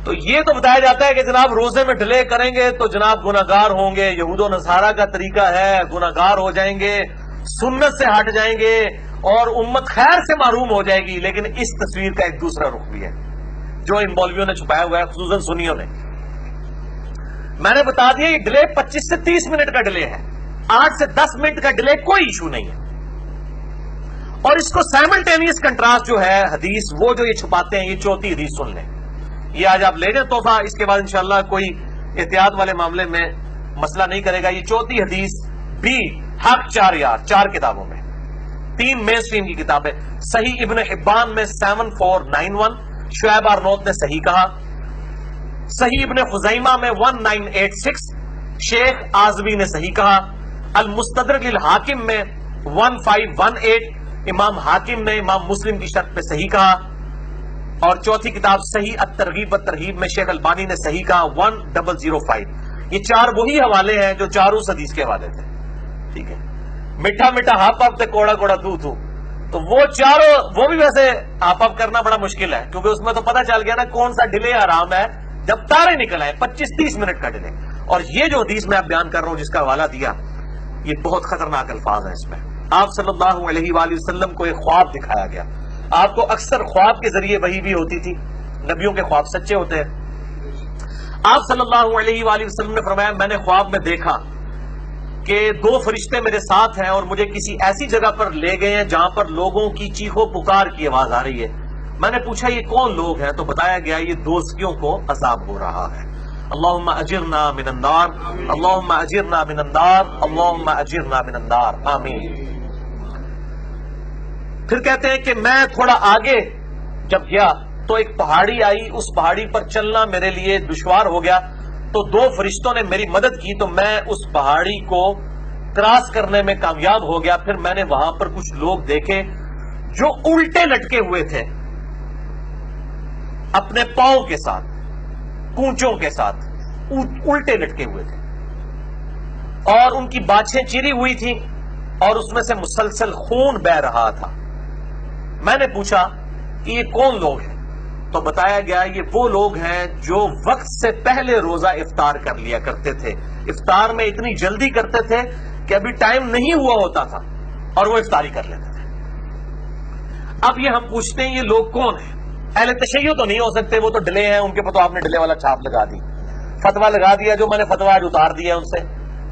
تو یہ تو بتایا جاتا ہے کہ جناب روزے میں ڈیلے کریں گے تو جناب گناہگار ہوں گے، یہود و نصارہ کا طریقہ ہے، گناہگار ہو جائیں گے، سنت سے ہٹ جائیں گے اور امت خیر سے محروم ہو جائے گی. لیکن اس تصویر کا ایک دوسرا رخ بھی ہے جو ان مولویوں نے چھپایا ہوا ہے، خصوصاً سنیوں نے. میں نے بتا دیا یہ ڈیلے 25 سے 30 منٹ کا ڈیلے ہے، 8 سے 10 منٹ کا ڈیلے کوئی ایشو نہیں ہے. اور اس کو سائملٹینیس کنٹراسٹ جو ہے حدیث، وہ جو یہ چھپاتے ہیں، یہ چوتھی حدیث سن لیں. یہ آج آپ لے جائیں تحفہ، اس کے بعد انشاءاللہ کوئی احتیاط والے معاملے میں مسئلہ نہیں کرے گا. یہ چوتھی حدیث بھی حق 4 یار 4 کتابوں میں، 3 مین سٹریم کی کتاب ہے. صحیح ابن حبان میں 7491 شعیب آرنوت نے صحیح کہا. صحیح ابن خزیمہ میں 1986 شیخ آزمی نے صحیح کہا. المستدرک للحاکم میں 1518 امام حاکم نے امام مسلم کی شرط پہ صحیح کہا. اور چوتھی کتاب صحیح الترغیب والترہیب میں شیخ البانی نے صحیح کہا 1005. یہ 4 وہی حوالے ہیں جو 4 اس حدیث کے حوالے تھے. ٹھیک ہے، میٹھا میٹھا ہاپ اپ تے کوڑا کوڑا تو تو وہ چاروں، وہ بھی ویسے ہاپ اپ کرنا بڑا مشکل ہے کیونکہ اس میں تو پتہ چل گیا نا کون سا ڈیلے حرام ہے جب تارے نکل آئے. 25-30 منٹ کا ڈیلے. اور یہ جو حدیث میں اب بیان کر رہا ہوں جس کا حوالہ دیا، یہ بہت خطرناک الفاظ ہیں. اس میں آپ صلی اللہ علیہ وآلہ وسلم کو ایک خواب دکھایا گیا. آپ کو اکثر خواب کے ذریعے وحی بھی ہوتی تھی، نبیوں کے خواب سچے ہوتے ہیں. آپ صلی اللہ علیہ وآلہ وسلم نے فرمایا میں نے خواب میں دیکھا کہ 2 فرشتے میرے ساتھ ہیں اور مجھے کسی ایسی جگہ پر لے گئے ہیں جہاں پر لوگوں کی چیخو پکار کی آواز آ رہی ہے. میں نے پوچھا یہ کون لوگ ہیں؟ تو بتایا گیا یہ دوزخیوں کو عذاب ہو رہا ہے. اللہم اجرنا من النار، اللہم اجرنا من النار، اللہم اجرنا من النار، آمین. پھر کہتے ہیں کہ میں تھوڑا آگے جب گیا تو ایک پہاڑی آئی، اس پہاڑی پر چلنا میرے لیے دشوار ہو گیا تو 2 فرشتوں نے میری مدد کی تو میں اس پہاڑی کو کراس کرنے میں کامیاب ہو گیا. پھر میں نے وہاں پر کچھ لوگ دیکھے جو الٹے لٹکے ہوئے تھے اپنے پاؤں کے ساتھ، کونچوں کے ساتھ الٹے لٹکے ہوئے تھے اور ان کی باچھیں چری ہوئی تھیں اور اس میں سے مسلسل خون بہ رہا تھا. میں نے پوچھا کہ یہ کون لوگ ہیں؟ تو بتایا گیا یہ وہ لوگ ہیں جو وقت سے پہلے روزہ افطار کر لیا کرتے تھے. افطار میں اتنی جلدی کرتے تھے کہ ابھی ٹائم نہیں ہوا ہوتا تھا اور وہ افطاری کر لیتے تھے. اب یہ ہم پوچھتے ہیں یہ لوگ کون ہیں؟ اہل تشیع تو نہیں ہو سکتے، وہ تو ڈلے ہیں، ان کے پاس تو آپ نے ڈلے والا چھاپ لگا دی، فتوا لگا دیا جو میں نے فتوا آج اتار دیا ان سے.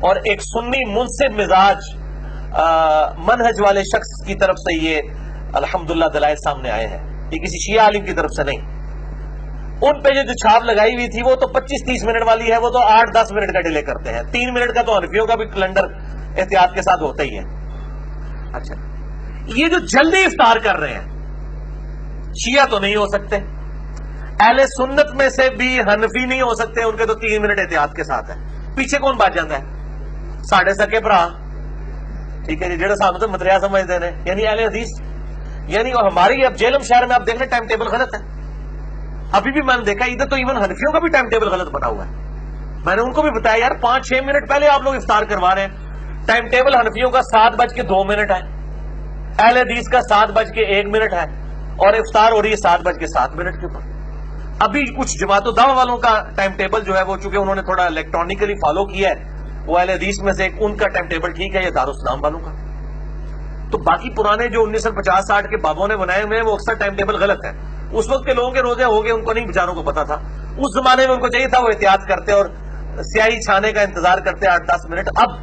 اور ایک سنی منصف مزاج منہج والے شخص کی طرف سے یہ الحمدللہ دلائل سامنے آئے ہیں، یہ کسی شیعہ عالم کی طرف سے نہیں. ان پہ جو چھاپ لگائی ہوئی تھی وہ تو 25-30 منٹ والی ہے، وہ تو 8-10 منٹ کا ڈیلے کرتے ہیں. 3 منٹ کا تو حنفیوں کا بھی کیلنڈر احتیاط کے ساتھ ہوتا ہی ہے. اچھا، یہ جو جلدی افطار کر رہے ہیں شیعہ تو نہیں ہو سکتے، اہل سنت میں سے بھی حنفی نہیں ہو سکتے، ان کے تو 3 منٹ احتیاط کے ساتھ ہے. پیچھے کون بات جاتا ہے؟ ساڑھے سکے برا. ٹھیک ہے جی، جڑے سامنے تو متریا سمجھتے ہیں یعنی اہل حدیث. یعنی ہماری اب جیلم شہر میں آپ دیکھ لیں ٹائم ٹیبل غلط ہے. ابھی بھی میں نے دیکھا ادھر تو ایون حنفیوں کا بھی ٹائم ٹیبل غلط بنا ہوا ہے. میں نے ان کو بھی بتایا یار 5-6 منٹ پہلے آپ لوگ افطار کروا رہے ہیں. ٹائم ٹیبل حنفیوں کا 7:02 ہے، اہل حدیث کا 7:01 ہے اور افطار ہو رہی ہے 7:07 کے اوپر. ابھی کچھ جماعت و دعوہ والوں کا ٹائم ٹیبل جو ہے وہ چونکہ انہوں نے تھوڑا الیکٹرانکلی فالو کیا ہے، وہ اہل حدیث میں سے ان کا ٹائم ٹیبل ٹھیک ہے، یہ دارالاسلام والوں کا. تو باقی پرانے جو 1950-60 کے بابوں نے بنائے ہوئے ہیں وہ اکثر ٹائم ٹیبل غلط ہے. اس وقت کے لوگوں کے روزے ہو گئے، ان کو نہیں بیچاروں کو پتا تھا. اس زمانے میں ان کو چاہیے تھا وہ احتیاط کرتے اور سیاہی چھانے کا انتظار کرتے 8-10 منٹ. اب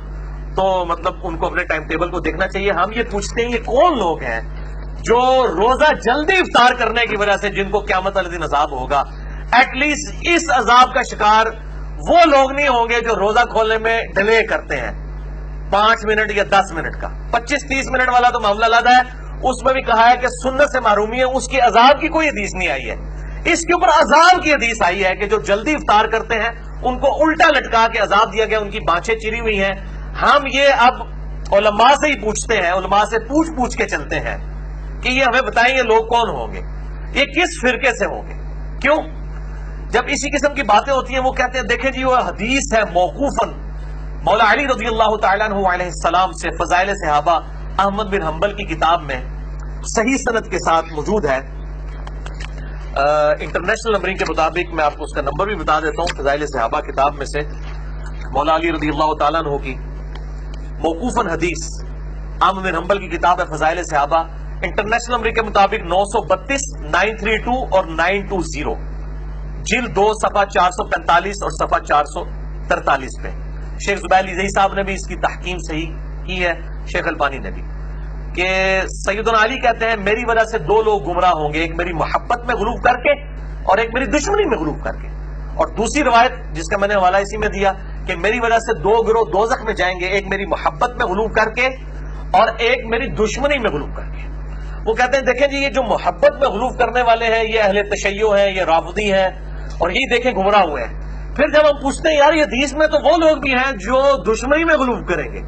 تو مطلب ان کو اپنے ٹائم ٹیبل کو دیکھنا چاہیے. ہم یہ پوچھتے ہیں یہ کون لوگ ہیں جو روزہ جلدی افطار کرنے کی وجہ سے جن کو قیامت والے دن عذاب ہوگا؟ ایٹ لیسٹ اس عذاب کا شکار وہ لوگ نہیں ہوں گے جو روزہ کھولنے میں ڈیلے کرتے ہیں 5 منٹ یا 10 منٹ کا. 25-30 منٹ والا تو معاملہ علیحدہ ہے، اس میں بھی کہا ہے کہ سنت سے محرومی ہے، اس کی عذاب کی کوئی حدیث نہیں آئی ہے. اس کے اوپر عذاب کی حدیث آئی ہے کہ جو جلدی افطار کرتے ہیں ان کو الٹا لٹکا کے عذاب دیا گیا، ان کی بانچیں چری ہوئی ہیں. ہم یہ اب علماء سے ہی پوچھتے ہیں، علماء سے پوچھ کے چلتے ہیں کہ یہ ہمیں بتائیں یہ لوگ کون ہوں گے، یہ کس فرقے سے ہوں گے. کیوں؟ جب اسی قسم کی باتیں ہوتی ہیں وہ کہتے ہیں دیکھیں جی وہ حدیث ہے موقوفاً مولا علی رضی اللہ تعالیٰ عنہ علیہ السلام سے، فضائل صحابہ احمد بن حنبل کی کتاب میں صحیح سند کے ساتھ موجود ہے. انٹرنیشنل نمبرنگ کے مطابق میں آپ کو اس کا نمبر بھی بتا دیتا ہوں. فضائل صحابہ کتاب میں سے مولا علی رضی اللہ تعالیٰ عنہ کی موقوفاً حدیث احمد بن حنبل کی کتاب ہے فضائل صحابہ. انٹرنیشنل نمبرنگ کے مطابق 932 932 اور 920 جلد 2 صفحہ 445 اور صفحہ 443 پہ شیخ زبیر علی صاحب نے بھی اس کی تحقیم صحیح کی ہے, شیخ البانی نے بھی, کہ سیدنا علی کہتے ہیں میری وجہ سے دو لوگ گمراہ ہوں گے, ایک میری محبت میں غلوب کر کے اور ایک میری دشمنی میں غلوب کر کے. اور دوسری روایت جس کا میں نے حوالہ اسی میں دیا کہ میری وجہ سے دو گروہ دوزخ میں جائیں گے, ایک میری محبت میں غلوب کر کے اور ایک میری دشمنی میں غلوب کر کے. وہ کہتے ہیں دیکھیں جی یہ جو محبت میں غلوب کرنے والے ہیں یہ اہل تشیع ہیں, یہ رافضی ہیں, اور یہ دیکھیں گمراہ ہوئے ہیں. پھر جب ہم پوچھتے ہیں یار یہ حدیث میں تو وہ لوگ بھی ہیں جو دشمنی میں غلوب کریں گے,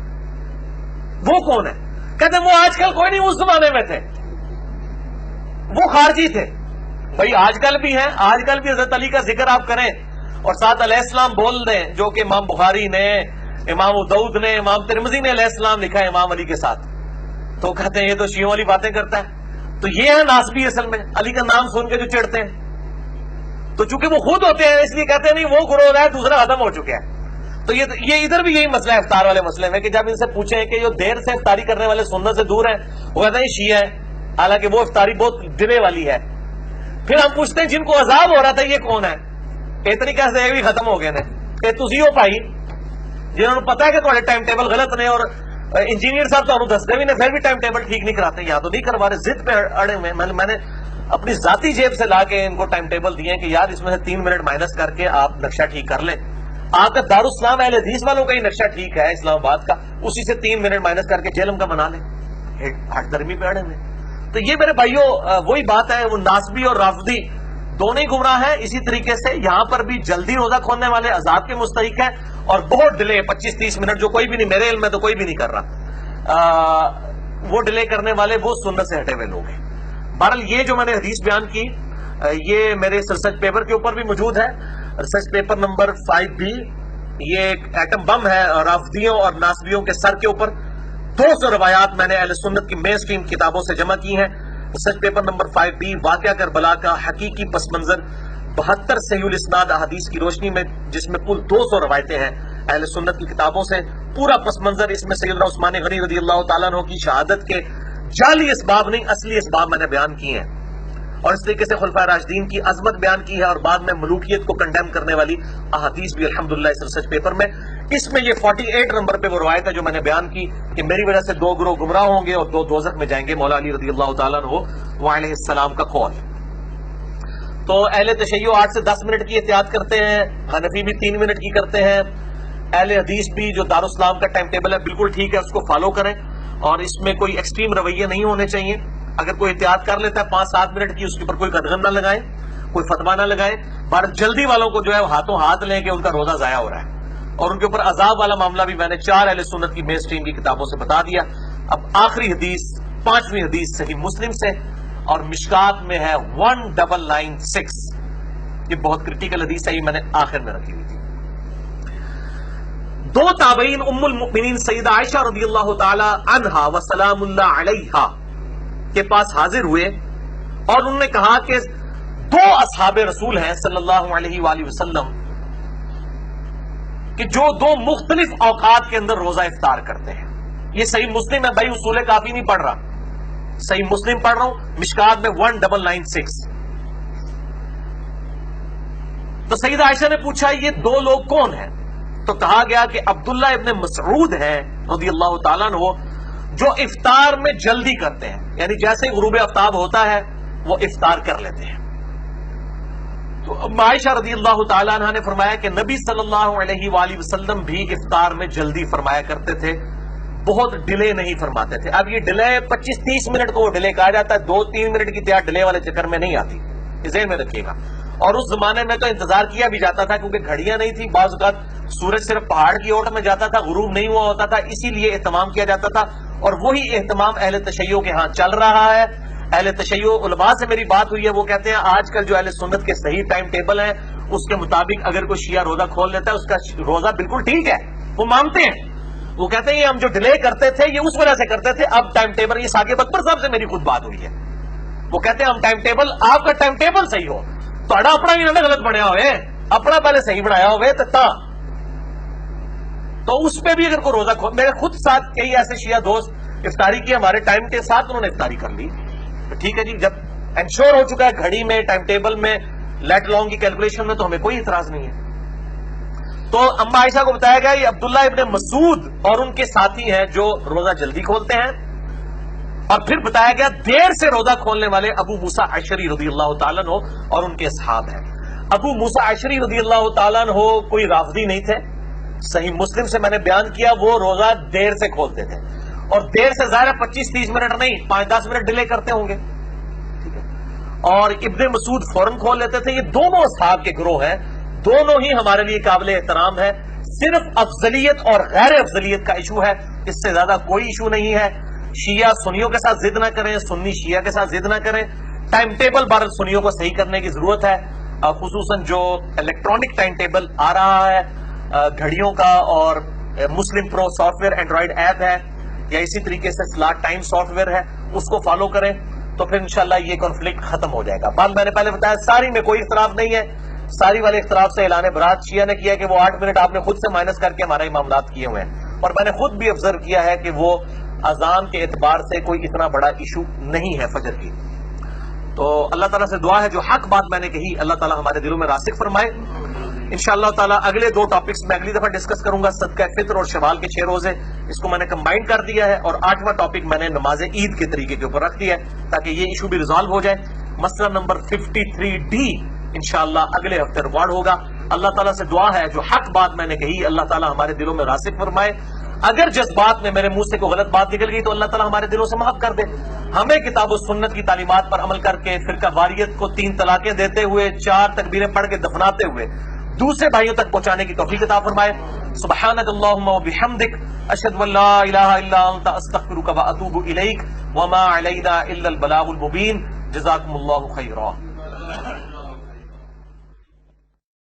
وہ کون ہے؟ کہتے ہیں وہ آج کل کوئی نہیں, اس زمانے میں تھے, وہ خارجی تھے. بھائی آج کل بھی ہیں, آج کل بھی حضرت علی کا ذکر آپ کریں اور ساتھ علیہ السلام بول دیں, جو کہ امام بخاری نے, امام داؤد نے, امام ترمذی نے علیہ السلام لکھا ہے امام علی کے ساتھ, تو کہتے ہیں یہ تو شیعوں والی باتیں کرتا ہے. تو یہ ہے ناسبی اصل میں, علی کا نام سن کے جو چڑھتے ہیں. تو چونکہ وہ خود ہوتے ہیں اس لیے کہتے ہیں نہیں وہ گروہ ہے دوسرا ختم ہو چکا ہے. تو یہ ادھر بھی یہی مسئلہ ہے افطار والے مسئلے میں, کہ جب ان سے پوچھیں کہ جو دیر سے افطاری کرنے والے سنت سے دور ہیں وہ کہتے ہیں شیعہ ہے, حالانکہ وہ افطاری بہت ڈلے والی ہے. پھر ہم پوچھتے ہیں جن کو عذاب ہو رہا تھا یہ کون ہے؟ اتنی کیسے یہ بھی ختم ہو گئے نے کہ تسی ہو پائی جنہوں نے پتا ہے کہ تھوڑے ٹائم ٹیبل غلط نے, اور انجینئر صاحب تو دستے بھی نے پھر بھی ٹائم ٹیبل ٹھیک نہیں کراتے, یا تو نہیں کروا رہے, ضد پہ اڑے ہوئے. میں نے اپنی ذاتی جیب سے لا کے ان کو ٹائم ٹیبل دیے کہ یار اس میں سے 3 منٹ مائنس کر کے آپ نقشہ ٹھیک کر لیں. آپ کا دارالاسلام اہل حدیث والوں کا ہی نقشہ ٹھیک ہے اسلام آباد کا, اسی سے 3 منٹ مائنس کر کے جیلم کا بنا لیں. ہٹ درمی پہ اڑے ہوئے. تو یہ میرے بھائیوں وہی بات ہے, وہ ناسبی اور رافضی دونوں ہی گمراہ ہیں. اسی طریقے سے یہاں پر بھی جلدی روزہ کھولنے والے عذاب کے مستحق ہیں, اور بہت ڈیلے 25-30 منٹ جو کوئی بھی نہیں, میرے علم میں تو کوئی بھی نہیں کر رہا, وہ ڈیلے کرنے والے وہ سنت سے ہٹے ہوئے لوگ ہیں. بہرحال یہ جو میں نے حدیث بیان کی یہ میرے ریسرچ پیپر کے اوپر بھی موجود ہے, ریسرچ پیپر نمبر 5B. یہ ایک ایٹم بم ہے رافضیوں اور ناسبیوں کے سر کے اوپر. 200 روایات میں نے اہل سنت کی مین سٹریم کتابوں سے جمع کی ہیں. ریسرچ پیپر نمبر 5B واقعہ کربلا کا حقیقی پس منظر 72 صحیح الاسناد احادیث کی روشنی میں, جس میں کل 200 روایتیں ہیں اہل سنت کی کتابوں سے. پورا پس منظر اس میں سیدنا عثمان غنی رضی اللہ تعالیٰ عنہ کی شہادت کے جعلی اسباب نہیں اصلی اسباب میں نے بیان کیے ہیں, اور اس طریقے سے خلفائے راشدین کی عظمت بیان کی ہے, اور بعد میں ملوکیت کو کنڈیم کرنے والی احادیث بھی الحمدللہ اس ریسرچ پیپر میں. اس میں یہ 48 نمبر پہ وہ روایت ہے جو میں نے بیان کی کہ میری وجہ سے 2 گروہ گمراہ ہوں گے اور 2 دوزخ میں جائیں گے, مولا علی رضی اللہ تعالیٰ عنہ علیہ السلام کا قول. تو اہل تشیع 8 سے 10 منٹ کی احتیاط کرتے ہیں, حنفی بھی 3 منٹ کی کرتے ہیں, اہل حدیث بھی جو دارالاسلام کا ٹائم ٹیبل ہے بالکل ٹھیک ہے, اس کو فالو کریں, اور اس میں کوئی ایکسٹریم رویے نہیں ہونے چاہیے. اگر کوئی احتیاط کر لیتا ہے 5-7 منٹ کی, اس کے اوپر کوئی قدغن نہ لگائیں, کوئی فتویٰ نہ لگائیں. پر جلدی والوں کو جو ہے ہاتھوں ہاتھ لیں کہ ان کا روزہ ضائع ہو رہا ہے, اور ان کے اوپر عذاب والا معاملہ بھی میں نے 4 اہل سنت کی مین سٹریم کی کتابوں سے بتا دیا. اب آخری حدیث 5ویں حدیث صحیح مسلم سے, اور مشکات میں ہے 1996. یہ بہت کرٹیکل حدیث ہے, یہ میں نے آخر میں رکھی ہوئی تھی. 2 تابعین ام المؤمنین سیدہ عائشہ رضی اللہ تعالی عنہا و سلام اللہ علیہا کے پاس حاضر ہوئے, اور انہوں نے کہا کہ 2 اصحاب رسول ہیں صلی اللہ علیہ وآلہ وسلم کہ جو 2 مختلف اوقات کے اندر روزہ افطار کرتے ہیں. یہ صحیح مسلم ہے بھائی, اصول کافی نہیں پڑھ رہا, صحیح مسلم پڑھ رہا ہوں, مشکات میں 1996. تو سیدہ عائشہ نے پوچھا یہ 2 لوگ کون ہیں؟ تو کہا گیا کہ عبداللہ ابن مسعود ہیں رضی اللہ تعالیٰ عنہ, جو افطار میں جلدی کرتے ہیں, یعنی جیسے غروب آفتاب ہوتا ہے وہ افطار کر لیتے ہیں. تو عائشہ رضی اللہ تعالیٰ عنہ نے فرمایا کہ نبی صلی اللہ علیہ وآلہ وسلم بھی افطار میں جلدی فرمایا کرتے تھے, بہت ڈیلے نہیں فرماتے تھے. اب یہ ڈیلے 25-30 منٹ کو ڈیلے کہا جاتا ہے, 2-3 منٹ کی تیار ڈیلے والے چکر میں نہیں آتی, ذہن میں رکھیے گا. اور اس زمانے میں تو انتظار کیا بھی جاتا تھا کیونکہ گھڑیاں نہیں تھی, بعض اوقات سورج صرف پہاڑ کی اوٹ میں جاتا تھا, غروب نہیں ہوا ہوتا تھا, اسی لیے اہتمام کیا جاتا تھا, اور وہی اہتمام اہل تشیع کے ہاں چل رہا ہے. اہل تشیع علماء سے میری بات ہوئی ہے, وہ کہتے ہیں آج کل جو اہل سنت کے صحیح ٹائم ٹیبل ہیں اس کے مطابق اگر کوئی شیعہ روزہ کھول لیتا ہے اس کا روزہ بالکل ٹھیک ہے, وہ مانتے ہیں. وہ کہتے ہیں یہ ہم جو ڈیلے کرتے تھے یہ اس وجہ سے کرتے تھے, اب ٹائم ٹیبل, یہ ثاقب اکبر صاحب سے میری خود بات ہوئی ہے, وہ کہتے ہیں ہم ٹائم ٹیبل، آپ کا ٹائم ٹیبل صحیح ہو تو اپنا بھی نہ غلط بنیا ہوئے، اپنا پہلے صحیح بنایا ہوئے تو اس پہ بھی اگر کوئی روزہ کھول، میرے خود ساتھ کئی ایسے شیعہ دوست افطاری کی ہمارے ٹائم کے ساتھ انہوں نے افطاری کر لی، ٹھیک ہے جی، جب انشور ہو چکا ہے گھڑی میں، ٹائم ٹیبل میں، لیٹ لانگ کی کیلکولیشن میں، تو ہمیں کوئی اعتراض نہیں ہے۔ تو اما عائشہ کو بتایا گیا یہ عبداللہ ابن مسعود اور ان کے ساتھی ہیں جو روزہ جلدی کھولتے ہیں، اور پھر بتایا گیا دیر سے روزہ کھولنے والے ابو موسیٰ اشعری رضی اللہ تعالیٰ عنہ اور ان کے اصحاب ہیں۔ ابو موسیٰ اشعری رضی اللہ تعالیٰ عنہ کوئی رافضی نہیں تھے، صحیح مسلم سے میں نے بیان کیا وہ روزہ دیر سے کھولتے تھے، اور دیر سے ظاہر 25-30 منٹ نہیں، 5-10 منٹ ڈیلے کرتے ہوں گے، ٹھیک ہے، اور ابن مسعود فوراً کھول لیتے تھے۔ یہ دونوں اصحاب کے گروہ ہیں، دونوں ہی ہمارے لیے قابل احترام ہے، صرف افضلیت اور غیر افضلیت کا ایشو ہے، اس سے زیادہ کوئی ایشو نہیں ہے۔ شیعہ سنیوں کے ساتھ ضد نہ کریں، سنی شیعہ کے ساتھ ضد نہ کریں، ٹائم ٹیبل بہرحال سنیوں کو صحیح کرنے کی ضرورت ہے، خصوصاً جو الیکٹرانک ٹائم ٹیبل آ رہا ہے گھڑیوں کا، اور مسلم پرو سافٹ ویئر اینڈرائڈ ایپ ہے، یا اسی طریقے سے سلاٹ ٹائم سافٹ ویئر ہے، اس کو فالو کریں تو پھر انشاءاللہ یہ کنفلکٹ ختم ہو جائے گا۔ بات میں نے پہلے بتایا ساری میں کوئی اختلاف نہیں ہے، ساری والے اختلاف سے اعلان برات شیعہ نے کیا کہ وہ 8 منٹ آپ نے خود سے مائنس کر کے ہمارے معاملات کیے ہوئے ہیں، اور میں نے خود بھی آبزرو کیا ہے کہ وہ اذان کے اعتبار سے کوئی اتنا بڑا ایشو نہیں ہے فجر کی۔ تو اللہ تعالیٰ سے دعا ہے جو حق بات میں نے کہی اللہ تعالیٰ ہمارے دلوں میں راسخ فرمائے۔ انشاءاللہ تعالیٰ اگلے 2 ٹاپکس میں اگلی دفعہ ڈسکس کروں گا، صدقہ فطر اور شوال کے 6 روزے، اس کو میں نے کمبائن کر دیا ہے، اور 8واں ٹاپک میں نے نماز عید کے طریقے کے اوپر رکھ دیا ہے تاکہ یہ ایشو بھی ریزالو ہو جائے۔ مسئلہ نمبر 53D انشاءاللہ اگلے ہفتے ریکارڈ ہوگا۔ اللہ تعالیٰ سے دعا ہے جو حق بات میں نے کہی اللہ تعالیٰ ہمارے دلوں میں راسخ فرمائے، اگر جذبات میں میرے منہ سے کوئی غلط بات نکل گئی تو اللہ تعالیٰ ہمارے دلوں سے معاف کر دے، ہمیں کتاب و سنت کی تعلیمات پر عمل کر کے فرقہ واریت کو 3 طلاقیں دیتے ہوئے 4 تکبیریں پڑھ کے دفناتے ہوئے دوسرے بھائیوں تک پہنچانے کی توفیق عطا فرمائے۔ سبحانک اللہم و بحمدک، اشہد ان لا الہ الا انت، استغفرک و اتوب الیک، وما علینا الا البلاغ المبین۔ جزاکم اللہ خیرا۔